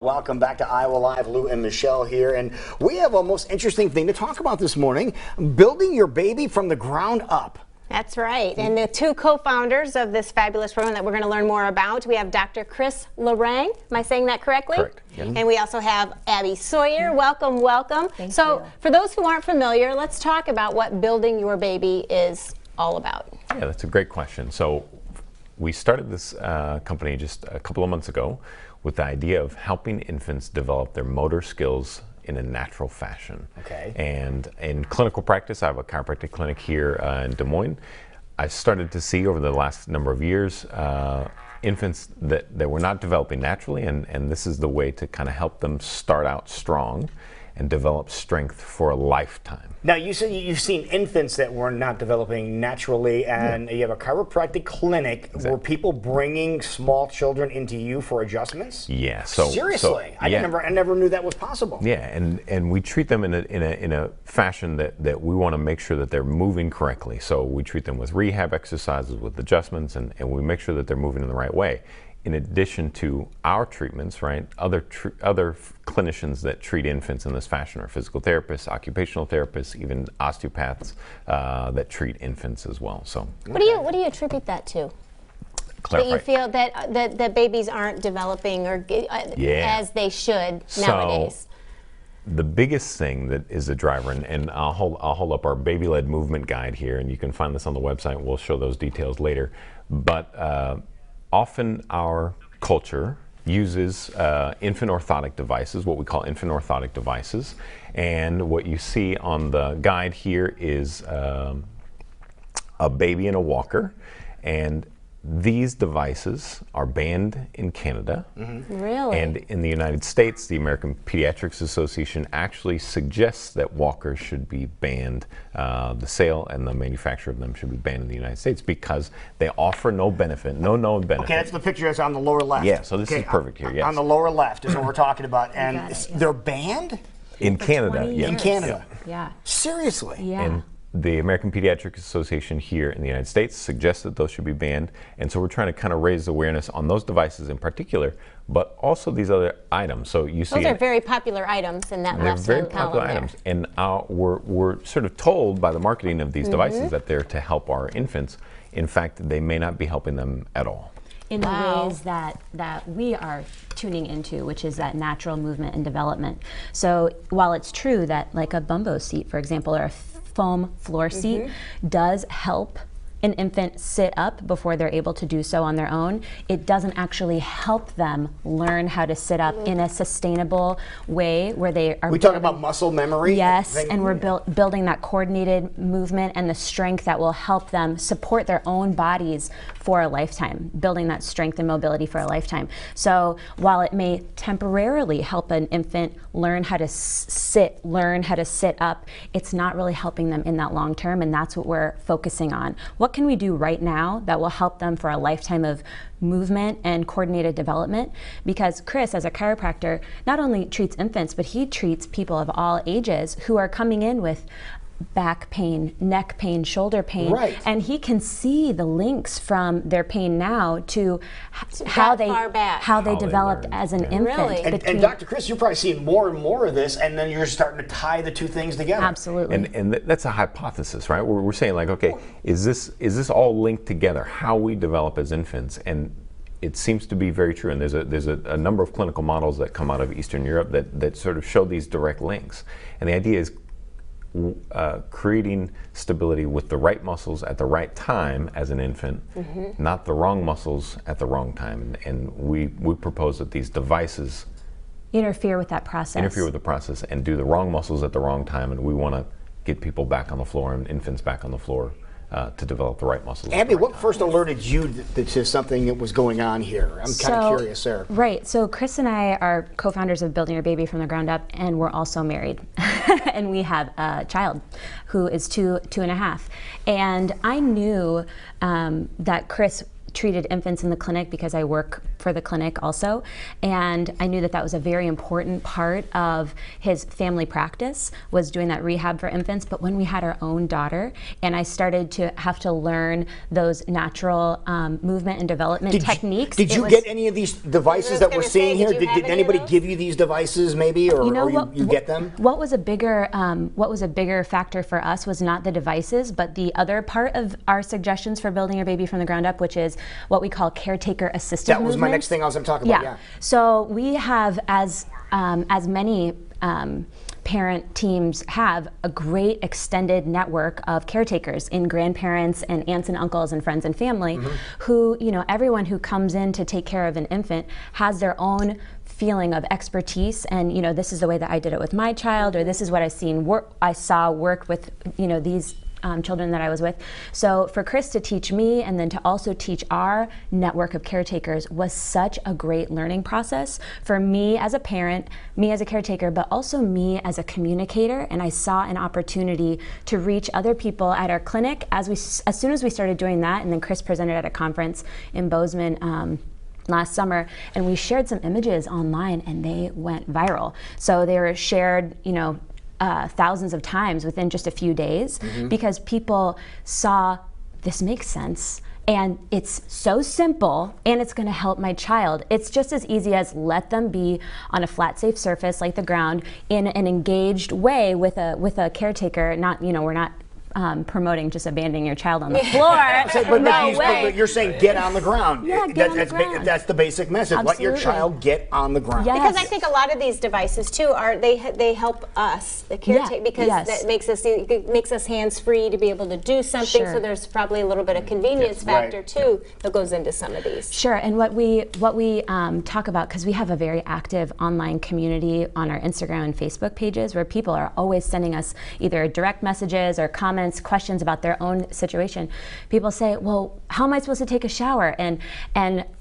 Welcome back to Iowa Live. Lou and Michelle here, and we have a most interesting thing to talk about this morning: building your baby from the ground up. That's right. And the two co-founders of this fabulous program that we're going to learn more about, we have Dr. Chris Larang. Am I saying that correctly? Correct. Yes. And we also have Abby Sawyer. Welcome, welcome. Thank so, you. for those who aren't familiar, let's talk about what building your baby is all about. Yeah, that's a great question. So we started this company just a couple of months ago with the idea of helping infants develop their motor skills in a natural fashion. Okay. And in clinical practice, I have a chiropractic clinic here in Des Moines. I started to see over the last number of years infants that were not developing naturally, and this is the way to kind of help them start out strong and develop strength for a lifetime. Now, you said you've seen infants that were not developing naturally, and you have a chiropractic clinic where people bringing small children into you for adjustments? Yeah. Seriously? I never knew that was possible. Yeah, and we treat them in a fashion that we want to make sure that they're moving correctly. So we treat them with rehab exercises, with adjustments, and we make sure that they're moving in the right way. In addition to our treatments, right, other clinicians that treat infants in this fashion are physical therapists, occupational therapists, even osteopaths that treat infants as well. So, What do you attribute that to? Clarify. That you feel that babies aren't developing or as they should nowadays? The biggest thing that is a driver, and I'll hold up our baby-led movement guide here, and you can find this on the website. We'll show those details later. But often our culture uses infant orthotic devices, what we call infant orthotic devices. And what you see on the guide here is a baby in a walker. And these devices are banned in Canada. Mm-hmm. Really? And in the United States, the American Pediatrics Association actually suggests that walkers should be banned. The sale and the manufacture of them should be banned in the United States because they offer no benefit, no known benefit. Okay, that's the picture that's on the lower left. Yeah, so this is perfect here, yes. On the lower left is what we're talking about. And they're banned? In Canada, years. In Canada? Yeah. Seriously? Yeah. And the American Pediatric Association here in the United States suggests that those should be banned, and so we're trying to kind of raise awareness on those devices in particular, but also these other items. So you see, those are very popular items in that left-hand they're very column popular there. items, and we're sort of told by the marketing of these devices that they're to help our infants. In fact, they may not be helping them at all. In the ways that we are tuning into, which is that natural movement and development. So while it's true that like a bumbo seat, for example, or a foam floor seat does help an infant sit up before they're able to do so on their own, it doesn't actually help them learn how to sit up in a sustainable way where they are. We talk about muscle memory? Yes, and we're building that coordinated movement and the strength that will help them support their own bodies for a lifetime, building that strength and mobility for a lifetime. So while it may temporarily help an infant learn how to learn how to sit up, it's not really helping them in that long term, and that's what we're focusing on. What can we do right now that will help them for a lifetime of movement and coordinated development? Because Chris, as a chiropractor, not only treats infants, but he treats people of all ages who are coming in with back pain, neck pain, shoulder pain, and he can see the links from their pain now to how they developed as an infant. Really? And Dr. Chris, you're probably seeing more and more of this, and then you're starting to tie the two things together. Absolutely. And that's a hypothesis, right? We're saying like, okay, is this all linked together? How we develop as infants, and it seems to be very true. And there's a number of clinical models that come out of Eastern Europe that sort of show these direct links. And the idea is creating stability with the right muscles at the right time as an infant, not the wrong muscles at the wrong time. And we propose that these devices interfere with that process. Interfere with the process and do the wrong muscles at the wrong time. And we want to get people back on the floor and infants back on the floor to develop the right muscles. Abby, what first alerted you to something that was going on here? I'm kind of curious there. Right. So Chris and I are co-founders of Building Your Baby from the Ground Up, and we're also married. And we have a child who is two and a half. And I knew that Chris treated infants in the clinic because I work for the clinic also, and I knew that that was a very important part of his family practice, was doing that rehab for infants. But when we had our own daughter, and I started to have to learn those natural movement and development techniques. Did you get any of these devices that we're seeing here? Did anybody give you these devices, maybe, or you get them? What was a bigger factor for us was not the devices, but the other part of our suggestions for building your baby from the ground up, which is what we call caretaker assisted That was movement. my next thing I was going to talk about. Yeah. So we have, as many parent teams have, a great extended network of caretakers in grandparents and aunts and uncles and friends and family who, everyone who comes in to take care of an infant has their own feeling of expertise, and this is the way that I did it with my child, or this is what I saw work with these children that I was with. So for Chris to teach me and then to also teach our network of caretakers was such a great learning process for me as a parent, me as a caretaker, but also me as a communicator. And I saw an opportunity to reach other people at our clinic as soon as we started doing that. And then Chris presented at a conference in Bozeman last summer, and we shared some images online, and they went viral. So they were shared, thousands of times within just a few days, because people saw this makes sense, and it's so simple, and it's going to help my child. It's just as easy as let them be on a flat, safe surface like the ground in an engaged way with a caretaker. Not, we're not promoting just abandoning your child on the floor. But you're saying get on the ground. Yeah, get on the ground. That's the basic message. Absolutely. Let your child get on the ground. Yes. Because I think a lot of these devices too are they help us, the caretaker, because that makes us hands free to be able to do something. Sure. So there's probably a little bit of convenience factor too that goes into some of these. Sure, and what we talk about, because we have a very active online community on our Instagram and Facebook pages where people are always sending us either direct messages or comments, questions about their own situation. People say, well, how am I supposed to take a shower? And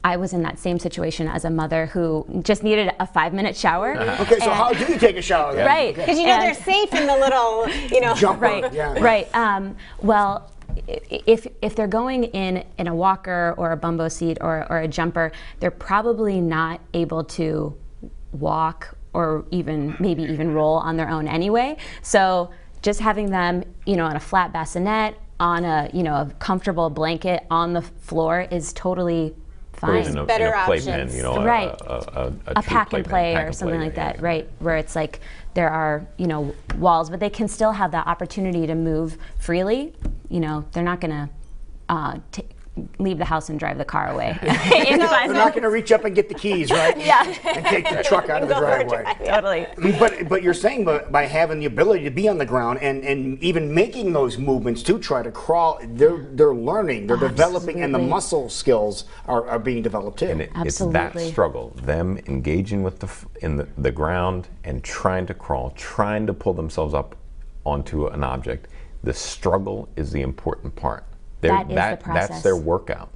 I was in that same situation as a mother who just needed a 5-minute shower. Okay, so how do you take a shower then? Right. Because they're safe in the little, jumper. Right, right. Well, if they're going in a walker or a bumbo seat or a jumper, they're probably not able to walk or maybe even roll on their own anyway. So just having them, on a flat bassinet, on a comfortable blanket on the floor is totally fine. Better playpen, right. a pack and play or something like that, right? Where it's like there are, walls, but they can still have that opportunity to move freely. They're not going to leave the house and drive the car away. They're not going to reach up and get the keys, right? And take the truck out of the driveway. Totally. But you're saying by having the ability to be on the ground and even making those movements to try to crawl, they're learning, they're developing, and the muscle skills are being developed too. And it's that struggle, them engaging with the ground and trying to crawl, trying to pull themselves up onto an object. The struggle is the important part. That's their workout.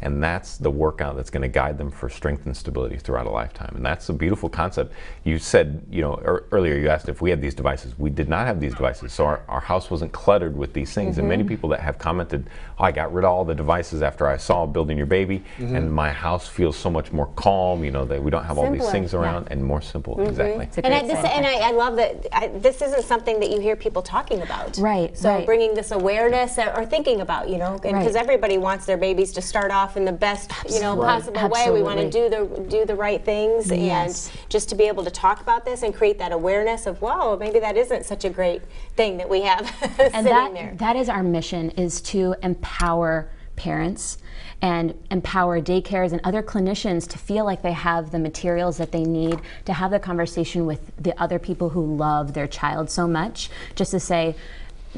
And that's the workout that's going to guide them for strength and stability throughout a lifetime. And that's a beautiful concept. You said, earlier you asked if we had these devices. We did not have these devices. So our house wasn't cluttered with these things. And many people that have commented, I got rid of all the devices after I saw Building Your Baby, and my house feels so much more calm, that we don't have all these things around, and more simple. Exactly. I love that this isn't something that you hear people talking about. Right. So bringing this awareness or thinking about, because everybody wants their babies to start off in the best, possible way. We want to do the right things, and just to be able to talk about this and create that awareness of, whoa, maybe that isn't such a great thing that we have and sitting there. That is our mission, is to empower parents and empower daycares and other clinicians to feel like they have the materials that they need to have the conversation with the other people who love their child so much, just to say,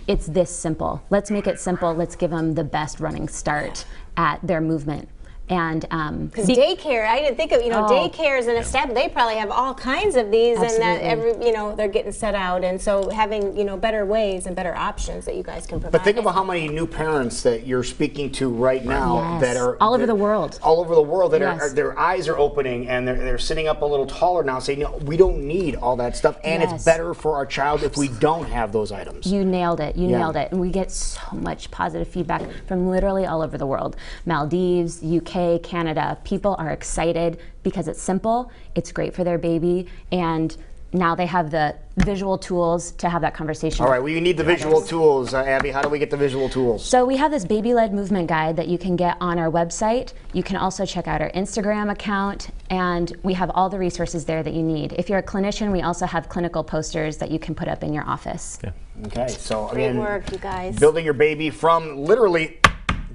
it's this simple. Let's make it simple. Let's give them the best running start at their movement. And because daycare, I didn't think of, daycares and establishment, they probably have all kinds of these, Absolutely. and that they're getting set out, and so having better ways and better options that you guys can provide. But think about how many new parents that you're speaking to right now that are all over the world. All over the world that are their eyes are opening and they're sitting up a little taller now, saying, we don't need all that stuff, and it's better for our child if we don't have those items. You nailed it. You nailed it. And we get so much positive feedback from literally all over the world. Maldives, UK, UK, Canada, people are excited because it's simple, it's great for their baby, and now they have the visual tools to have that conversation. All right, well, you need the visual tools. Abby, how do we get the visual tools? So we have this baby-led movement guide that you can get on our website. You can also check out our Instagram account, and we have all the resources there that you need. If you're a clinician, we also have clinical posters that you can put up in your office. Yeah. Okay, so Great again, work, you guys. building your baby from literally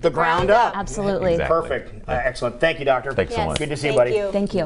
the ground up. Absolutely. Exactly. Perfect. Excellent. Thank you, doctor. Thanks so much. Good to see you, Thank buddy. you. Thank you.